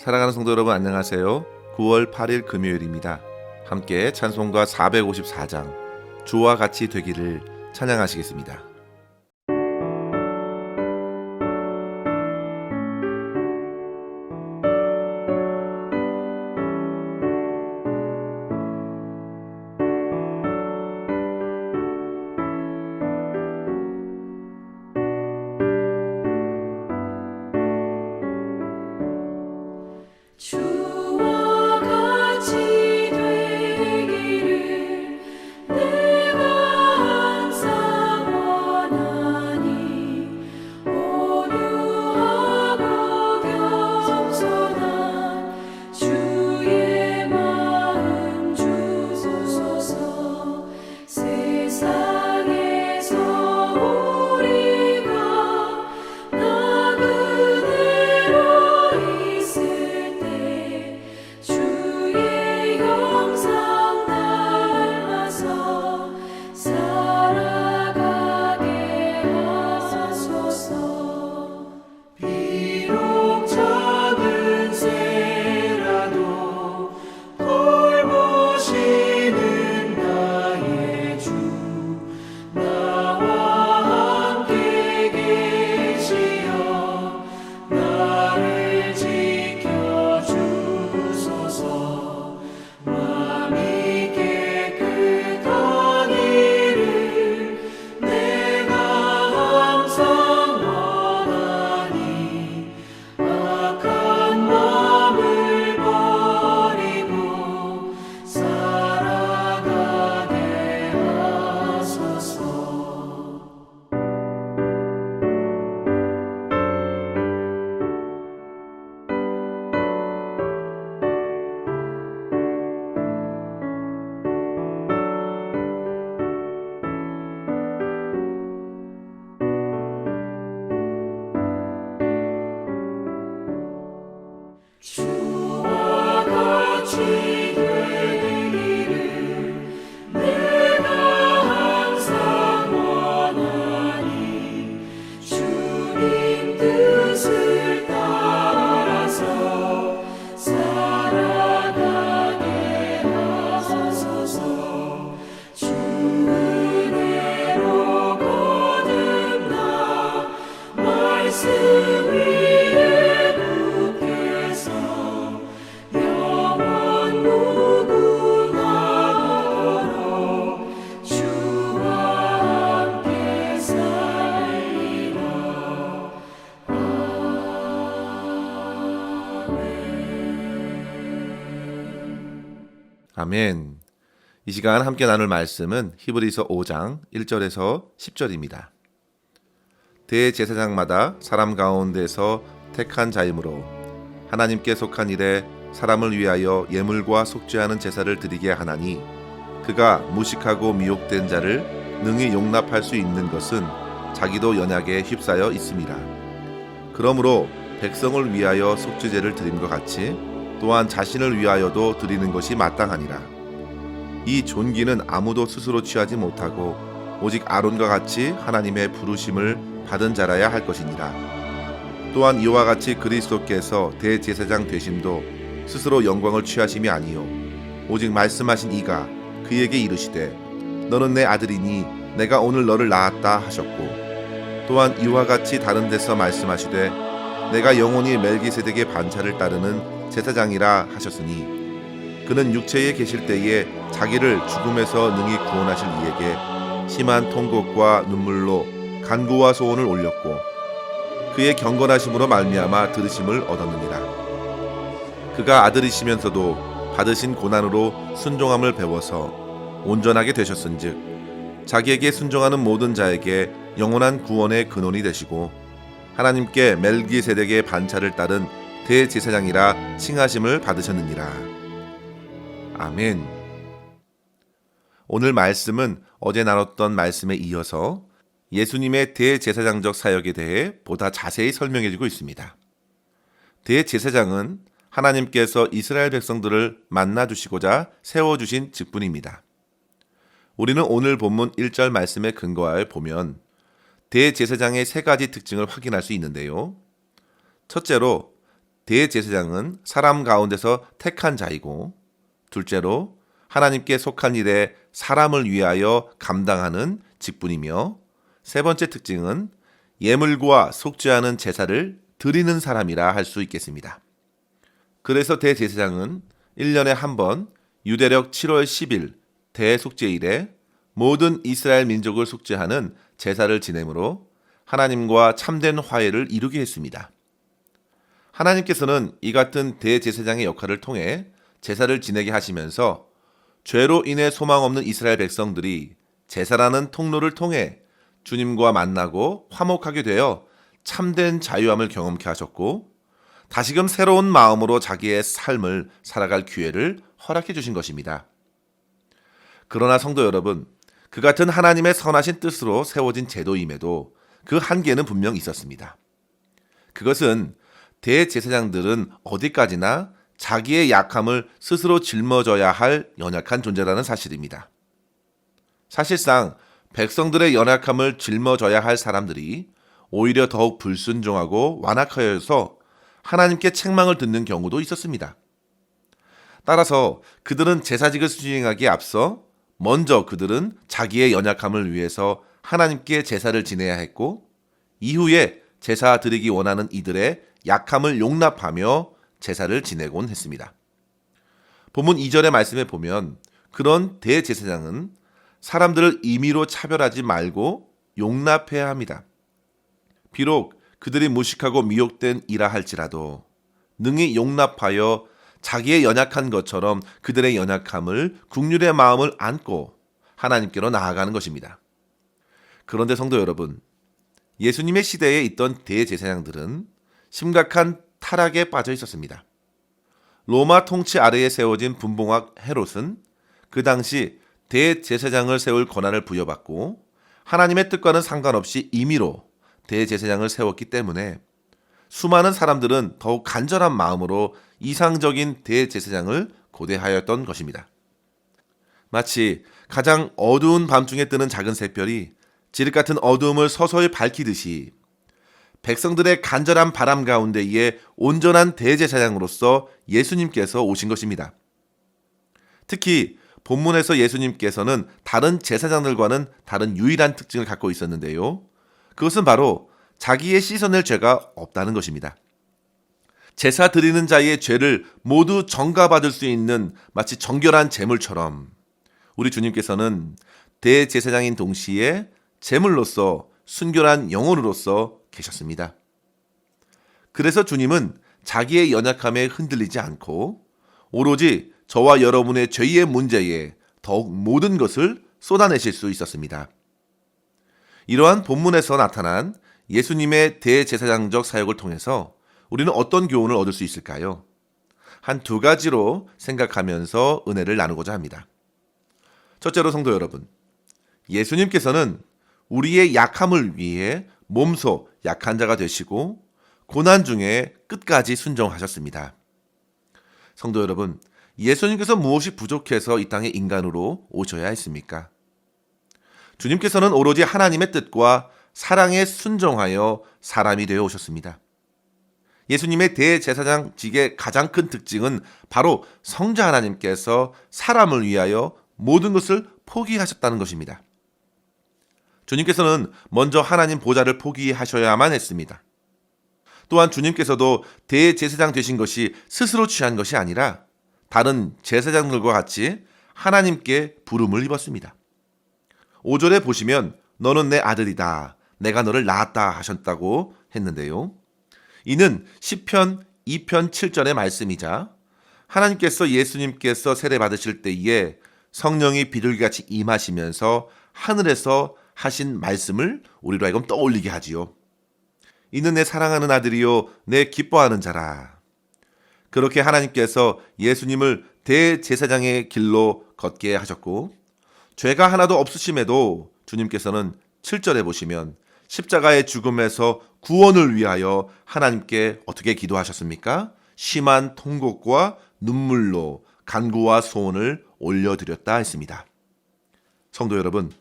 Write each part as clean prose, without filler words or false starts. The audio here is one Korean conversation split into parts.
사랑하는 성도 여러분, 안녕하세요. 9월 8일 금요일입니다. 함께 찬송가 454장 주와 같이 되기를 찬양하시겠습니다. 주와 같이 되기를 내가 항상 원하니 온유하고 겸손한 주의 마음 주소서. 세상에서 우리가 나 그대로 있을 때 주의 형상 닮아서 살아가게 하소서. 비록 작은 새라도 돌보시는 나의 주 나와 함께 계시어 나를 지켜주소서. 마음이 깨끗하기를 내가 항상 원하니 악한 마음을 버리고 살아가게 하소서. 주와 같이 되기를 내가 항상 원하니 주님 뜻을 따라서 살아가게 하소서. 주 은혜로 거듭나 말씀 위에 굳게서 영원 무궁하도록 주와 함께 살리라. 아멘. 이 시간 함께 나눌 말씀은 히브리서 5장 1절에서 10절입니다. 대제사장마다 사람 가운데서 택한 자이므로 하나님께 속한 일에 사람을 위하여 예물과 속죄하는 제사를 드리게 하나니 그가 무식하고 미혹된 자를 능히 용납할 수 있는 것은 자기도 연약에 휩싸여 있음이라. 그러므로 백성을 위하여 속죄제를 드림과 같이 또한 자신을 위하여도 드리는 것이 마땅하니라. 이 존귀는 아무도 스스로 취하지 못하고 오직 아론과 같이 하나님의 부르심을 받은 자라야 할 것이니라. 또한 이와 같이 그리스도께서 대제사장 되심도 스스로 영광을 취하심이 아니요 오직 말씀하신 이가 그에게 이르시되 너는 내 아들이니 내가 오늘 너를 낳았다 하셨고, 또한 이와 같이 다른 데서 말씀하시되 내가 영원히 멜기세덱의 반차를 따르는 제사장이라 하셨으니 그는 육체에 계실 때에 자기를 죽음에서 능히 구원하실 이에게 심한 통곡과 눈물로 간구와 소원을 올렸고 그의 경건하심으로 말미암아 들으심을 얻었느니라. 그가 아들이시면서도 받으신 고난으로 순종함을 배워서 온전하게 되셨은즉 자기에게 순종하는 모든 자에게 영원한 구원의 근원이 되시고 하나님께 멜기세덱의 반차를 따른 대제사장이라 칭하심을 받으셨느니라. 아멘. 오늘 말씀은 어제 나눴던 말씀에 이어서 예수님의 대제사장적 사역에 대해 보다 자세히 설명해주고 있습니다. 대제사장은 하나님께서 이스라엘 백성들을 만나주시고자 세워주신 직분입니다. 우리는 오늘 본문 1절 말씀에 근거하여 보면 대제사장의 세 가지 특징을 확인할 수 있는데요. 첫째로 대제사장은 사람 가운데서 택한 자이고, 둘째로 하나님께 속한 일에 사람을 위하여 감당하는 직분이며, 세 번째 특징은 예물과 속죄하는 제사를 드리는 사람이라 할 수 있겠습니다. 그래서 대제사장은 1년에 한 번 유대력 7월 10일 대속죄일에 모든 이스라엘 민족을 속죄하는 제사를 지내므로 하나님과 참된 화해를 이루게 했습니다. 하나님께서는 이 같은 대제사장의 역할을 통해 제사를 지내게 하시면서 죄로 인해 소망 없는 이스라엘 백성들이 제사라는 통로를 통해 주님과 만나고 화목하게 되어 참된 자유함을 경험케 하셨고, 다시금 새로운 마음으로 자기의 삶을 살아갈 기회를 허락해 주신 것입니다. 그러나 성도 여러분, 그 같은 하나님의 선하신 뜻으로 세워진 제도임에도 그 한계는 분명 있었습니다. 그것은 대제사장들은 어디까지나 자기의 약함을 스스로 짊어져야 할 연약한 존재라는 사실입니다. 사실상 백성들의 연약함을 짊어져야 할 사람들이 오히려 더욱 불순종하고 완악하여서 하나님께 책망을 듣는 경우도 있었습니다. 따라서 그들은 제사직을 수행하기에 앞서 먼저 그들은 자기의 연약함을 위해서 하나님께 제사를 지내야 했고, 이후에 제사 드리기 원하는 이들의 약함을 용납하며 제사를 지내곤 했습니다. 본문 2절의 말씀에 보면 그런 대제사장은 사람들을 임의로 차별하지 말고 용납해야 합니다. 비록 그들이 무식하고 미혹된 이라 할지라도 능히 용납하여 자기의 연약한 것처럼 그들의 연약함을 긍휼의 마음을 안고 하나님께로 나아가는 것입니다. 그런데 성도 여러분, 예수님의 시대에 있던 대제사장들은 심각한 타락에 빠져 있었습니다. 로마 통치 아래에 세워진 분봉학 헤롯은 그 당시 대제사장을 세울 권한을 부여받고 하나님의 뜻과는 상관없이 임의로 대제사장을 세웠기 때문에 수많은 사람들은 더욱 간절한 마음으로 이상적인 대제사장을 고대하였던 것입니다. 마치 가장 어두운 밤중에 뜨는 작은 샛별이 지륵 같은 어두움을 서서히 밝히듯이 백성들의 간절한 바람 가운데에 온전한 대제사장으로서 예수님께서 오신 것입니다. 특히 본문에서 예수님께서는 다른 제사장들과는 다른 유일한 특징을 갖고 있었는데요. 그것은 바로 자기의 씻어낼 죄가 없다는 것입니다. 제사 드리는 자의 죄를 모두 전가받을 수 있는 마치 정결한 제물처럼 우리 주님께서는 대제사장인 동시에 제물로서 순결한 영혼으로서 계셨습니다. 그래서 주님은 자기의 연약함에 흔들리지 않고 오로지 저와 여러분의 죄의 문제에 더욱 모든 것을 쏟아내실 수 있었습니다. 이러한 본문에서 나타난 예수님의 대제사장적 사역을 통해서 우리는 어떤 교훈을 얻을 수 있을까요? 한 두 가지로 생각하면서 은혜를 나누고자 합니다. 첫째로 성도 여러분, 예수님께서는 우리의 약함을 위해 몸소 약한 자가 되시고 고난 중에 끝까지 순종하셨습니다. 성도 여러분, 예수님께서 무엇이 부족해서 이 땅에 인간으로 오셔야 했습니까? 주님께서는 오로지 하나님의 뜻과 사랑에 순종하여 사람이 되어 오셨습니다. 예수님의 대제사장직의 가장 큰 특징은 바로 성자 하나님께서 사람을 위하여 모든 것을 포기하셨다는 것입니다. 주님께서는 먼저 하나님 보좌를 포기하셔야만 했습니다. 또한 주님께서도 대제사장 되신 것이 스스로 취한 것이 아니라 다른 제사장들과 같이 하나님께 부름을 입었습니다. 5절에 보시면 너는 내 아들이다. 내가 너를 낳았다 하셨다고 했는데요. 이는 시편 2편 7절의 말씀이자 하나님께서 예수님께서 세례 받으실 때에 성령이 비둘기같이 임하시면서 하늘에서 하신 말씀을 우리로 하여금 떠올리게 하지요. 이는 내 사랑하는 아들이요 내 기뻐하는 자라. 그렇게 하나님께서 예수님을 대제사장의 길로 걷게 하셨고 죄가 하나도 없으심에도 주님께서는 7절에 보시면 십자가의 죽음에서 구원을 위하여 하나님께 어떻게 기도하셨습니까? 심한 통곡과 눈물로 간구와 소원을 올려드렸다 했습니다. 성도 여러분,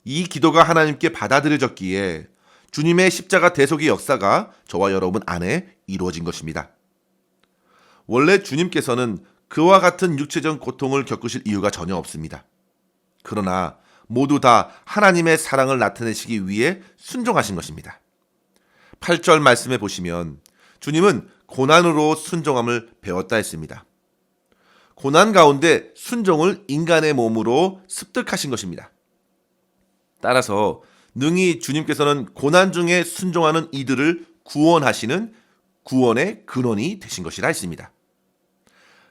이 기도가 하나님께 받아들여졌기에 주님의 십자가 대속의 역사가 저와 여러분 안에 이루어진 것입니다. 원래 주님께서는 그와 같은 육체적 고통을 겪으실 이유가 전혀 없습니다. 그러나 모두 다 하나님의 사랑을 나타내시기 위해 순종하신 것입니다. 8절 말씀에 보시면 주님은 고난으로 순종함을 배웠다 했습니다. 고난 가운데 순종을 인간의 몸으로 습득하신 것입니다. 따라서 능히 주님께서는 고난 중에 순종하는 이들을 구원하시는 구원의 근원이 되신 것이라 했습니다.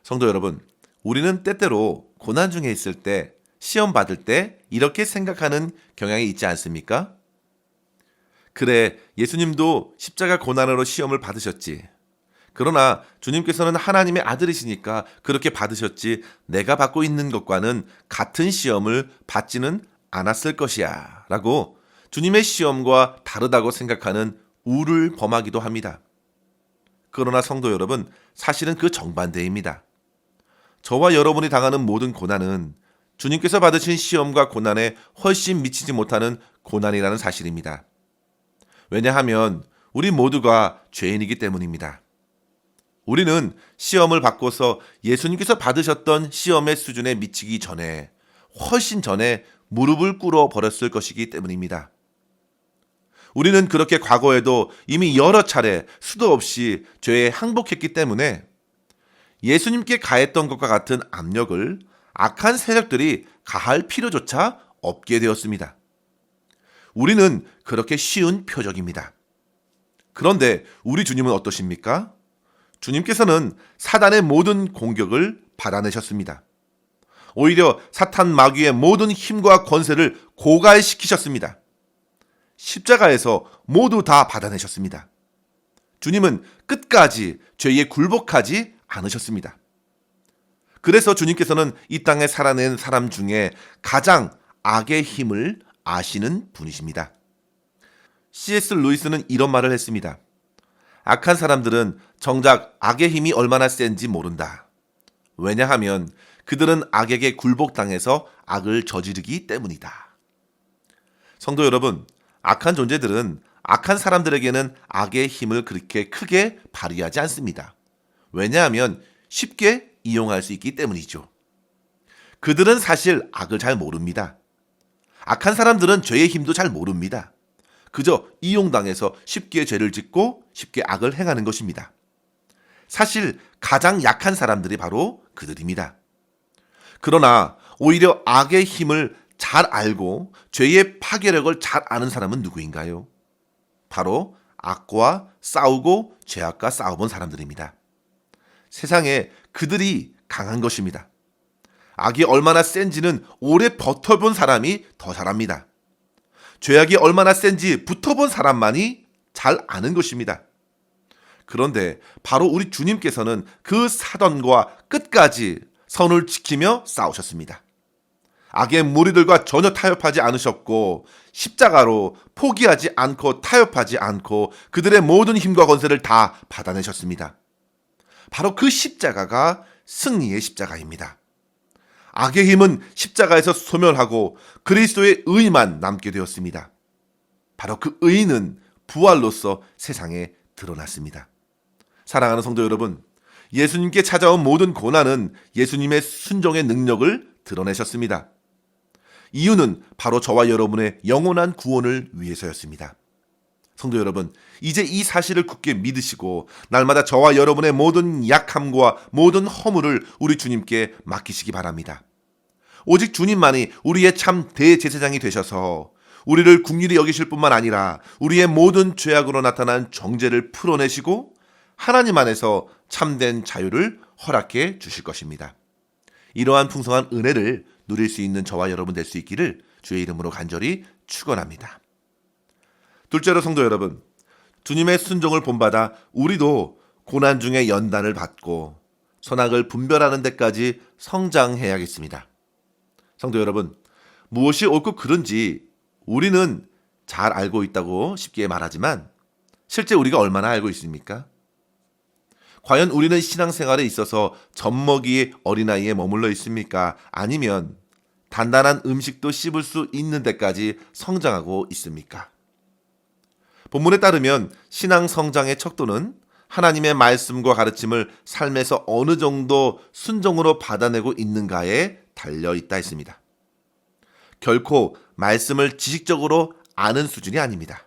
성도 여러분, 우리는 때때로 고난 중에 있을 때, 시험 받을 때 이렇게 생각하는 경향이 있지 않습니까? 그래, 예수님도 십자가 고난으로 시험을 받으셨지. 그러나 주님께서는 하나님의 아들이시니까 그렇게 받으셨지, 내가 받고 있는 것과는 같은 시험을 받지는 않았을 것이야 라고 주님의 시험과 다르다고 생각하는 우를 범하기도 합니다. 그러나 성도 여러분, 사실은 그 정반대입니다. 저와 여러분이 당하는 모든 고난은 주님께서 받으신 시험과 고난에 훨씬 미치지 못하는 고난이라는 사실입니다. 왜냐하면 우리 모두가 죄인이기 때문입니다. 우리는 시험을 받고서 예수님께서 받으셨던 시험의 수준에 미치기 전에, 훨씬 전에 무릎을 꿇어 버렸을 것이기 때문입니다. 우리는 그렇게 과거에도 이미 여러 차례 수도 없이 죄에 항복했기 때문에 예수님께 가했던 것과 같은 압력을 악한 세력들이 가할 필요조차 없게 되었습니다. 우리는 그렇게 쉬운 표적입니다. 그런데 우리 주님은 어떠십니까? 주님께서는 사단의 모든 공격을 받아내셨습니다. 오히려 사탄 마귀의 모든 힘과 권세를 고갈시키셨습니다. 십자가에서 모두 다 받아내셨습니다. 주님은 끝까지 죄에 굴복하지 않으셨습니다. 그래서 주님께서는 이 땅에 살아낸 사람 중에 가장 악의 힘을 아시는 분이십니다. C.S. 루이스는 이런 말을 했습니다. 악한 사람들은 정작 악의 힘이 얼마나 센지 모른다. 왜냐하면 그들은 악에게 굴복당해서 악을 저지르기 때문이다. 성도 여러분, 악한 존재들은 악한 사람들에게는 악의 힘을 그렇게 크게 발휘하지 않습니다. 왜냐하면 쉽게 이용할 수 있기 때문이죠. 그들은 사실 악을 잘 모릅니다. 악한 사람들은 죄의 힘도 잘 모릅니다. 그저 이용당해서 쉽게 죄를 짓고 쉽게 악을 행하는 것입니다. 사실 가장 약한 사람들이 바로 그들입니다. 그러나 오히려 악의 힘을 잘 알고 죄의 파괴력을 잘 아는 사람은 누구인가요? 바로 악과 싸우고 죄악과 싸워본 사람들입니다. 세상에 그들이 강한 것입니다. 악이 얼마나 센지는 오래 버텨본 사람이 더 잘합니다. 죄악이 얼마나 센지 붙어본 사람만이 잘 아는 것입니다. 그런데 바로 우리 주님께서는 그 사단과 끝까지 선을 지키며 싸우셨습니다. 악의 무리들과 전혀 타협하지 않으셨고 십자가로 포기하지 않고 타협하지 않고 그들의 모든 힘과 권세를 다 받아내셨습니다. 바로 그 십자가가 승리의 십자가입니다. 악의 힘은 십자가에서 소멸하고 그리스도의 의만 남게 되었습니다. 바로 그 의는 부활로서 세상에 드러났습니다. 사랑하는 성도 여러분, 예수님께 찾아온 모든 고난은 예수님의 순종의 능력을 드러내셨습니다. 이유는 바로 저와 여러분의 영원한 구원을 위해서였습니다. 성도 여러분, 이제 이 사실을 굳게 믿으시고 날마다 저와 여러분의 모든 약함과 모든 허물을 우리 주님께 맡기시기 바랍니다. 오직 주님만이 우리의 참 대제사장이 되셔서 우리를 긍휼히 여기실 뿐만 아니라 우리의 모든 죄악으로 나타난 정죄를 풀어내시고 하나님 안에서 참된 자유를 허락해 주실 것입니다. 이러한 풍성한 은혜를 누릴 수 있는 저와 여러분 될 수 있기를 주의 이름으로 간절히 축원합니다. 둘째로 성도 여러분, 주님의 순종을 본받아 우리도 고난 중에 연단을 받고 선악을 분별하는 데까지 성장해야겠습니다. 성도 여러분, 무엇이 옳고 그른지 우리는 잘 알고 있다고 쉽게 말하지만 실제 우리가 얼마나 알고 있습니까? 과연 우리는 신앙생활에 있어서 젖먹이의 어린아이에 머물러 있습니까? 아니면 단단한 음식도 씹을 수 있는 데까지 성장하고 있습니까? 본문에 따르면 신앙 성장의 척도는 하나님의 말씀과 가르침을 삶에서 어느 정도 순종으로 받아내고 있는가에 달려 있다 했습니다. 결코 말씀을 지식적으로 아는 수준이 아닙니다.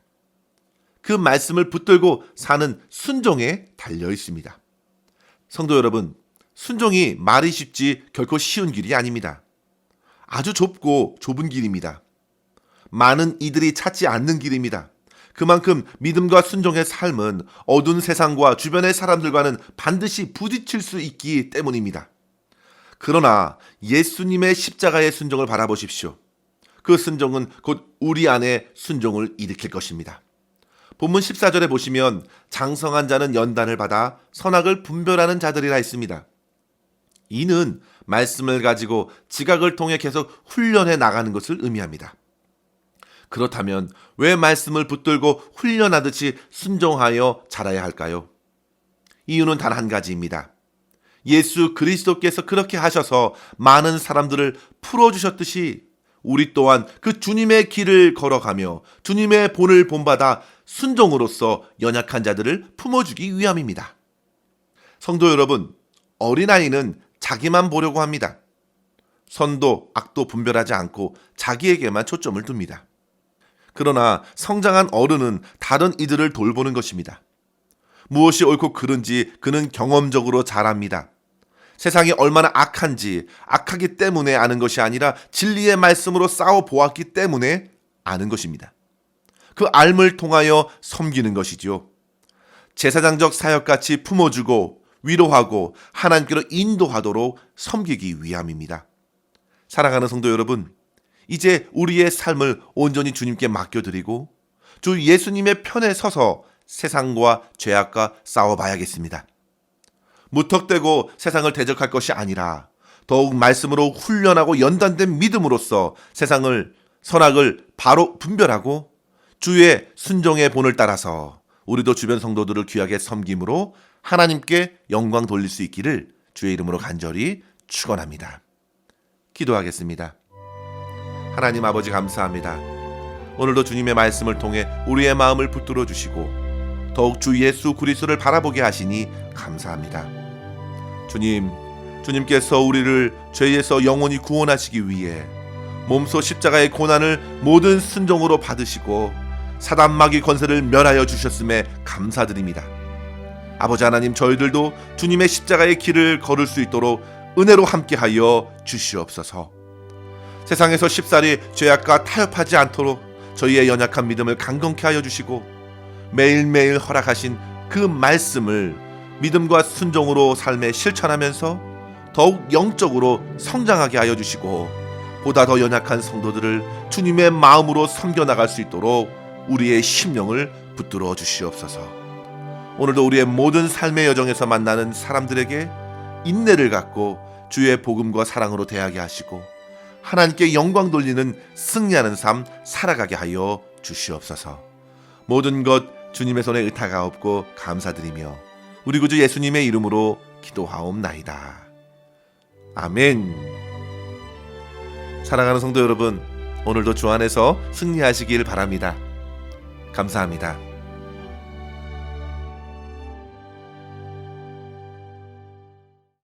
그 말씀을 붙들고 사는 순종에 달려 있습니다. 성도 여러분, 순종이 말이 쉽지 결코 쉬운 길이 아닙니다. 아주 좁고 좁은 길입니다. 많은 이들이 찾지 않는 길입니다. 그만큼 믿음과 순종의 삶은 어두운 세상과 주변의 사람들과는 반드시 부딪힐 수 있기 때문입니다. 그러나 예수님의 십자가의 순종을 바라보십시오. 그 순종은 곧 우리 안에 순종을 일으킬 것입니다. 본문 14절에 보시면 장성한 자는 연단을 받아 선악을 분별하는 자들이라 했습니다. 이는 말씀을 가지고 지각을 통해 계속 훈련해 나가는 것을 의미합니다. 그렇다면 왜 말씀을 붙들고 훈련하듯이 순종하여 자라야 할까요? 이유는 단 한 가지입니다. 예수 그리스도께서 그렇게 하셔서 많은 사람들을 풀어주셨듯이 우리 또한 그 주님의 길을 걸어가며 주님의 본을 본받아 순종으로써 연약한 자들을 품어주기 위함입니다. 성도 여러분, 어린아이는 자기만 보려고 합니다. 선도, 악도 분별하지 않고 자기에게만 초점을 둡니다. 그러나 성장한 어른은 다른 이들을 돌보는 것입니다. 무엇이 옳고 그른지 그는 경험적으로 잘 압니다. 세상이 얼마나 악한지 악하기 때문에 아는 것이 아니라 진리의 말씀으로 싸워 보았기 때문에 아는 것입니다. 그 알을 통하여 섬기는 것이지요. 제사장적 사역같이 품어주고 위로하고 하나님께로 인도하도록 섬기기 위함입니다. 사랑하는 성도 여러분, 이제 우리의 삶을 온전히 주님께 맡겨드리고 주 예수님의 편에 서서 세상과 죄악과 싸워봐야겠습니다. 무턱대고 세상을 대적할 것이 아니라 더욱 말씀으로 훈련하고 연단된 믿음으로써 세상을 선악을 바로 분별하고 주의 순종의 본을 따라서 우리도 주변 성도들을 귀하게 섬김으로 하나님께 영광 돌릴 수 있기를 주의 이름으로 간절히 축원합니다. 기도하겠습니다. 하나님 아버지 감사합니다. 오늘도 주님의 말씀을 통해 우리의 마음을 붙들어 주시고 더욱 주 예수 그리스도를 바라보게 하시니 감사합니다. 주님께서 우리를 죄에서 영원히 구원하시기 위해 몸소 십자가의 고난을 모든 순종으로 받으시고 사단 마귀 권세를 멸하여 주셨음에 감사드립니다. 아버지 하나님, 저희들도 주님의 십자가의 길을 걸을 수 있도록 은혜로 함께하여 주시옵소서. 세상에서 쉽사리 죄악과 타협하지 않도록 저희의 연약한 믿음을 강건케 하여 주시고 매일매일 허락하신 그 말씀을 믿음과 순종으로 삶에 실천하면서 더욱 영적으로 성장하게 하여 주시고 보다 더 연약한 성도들을 주님의 마음으로 섬겨나갈 수 있도록 우리의 심령을 붙들어 주시옵소서. 오늘도 우리의 모든 삶의 여정에서 만나는 사람들에게 인내를 갖고 주의 복음과 사랑으로 대하게 하시고 하나님께 영광 돌리는 승리하는 삶 살아가게 하여 주시옵소서. 모든 것 주님의 손에 의탁하옵고 감사드리며 우리 구주 예수님의 이름으로 기도하옵나이다. 아멘. 사랑하는 성도 여러분, 오늘도 주 안에서 승리하시길 바랍니다. 감사합니다.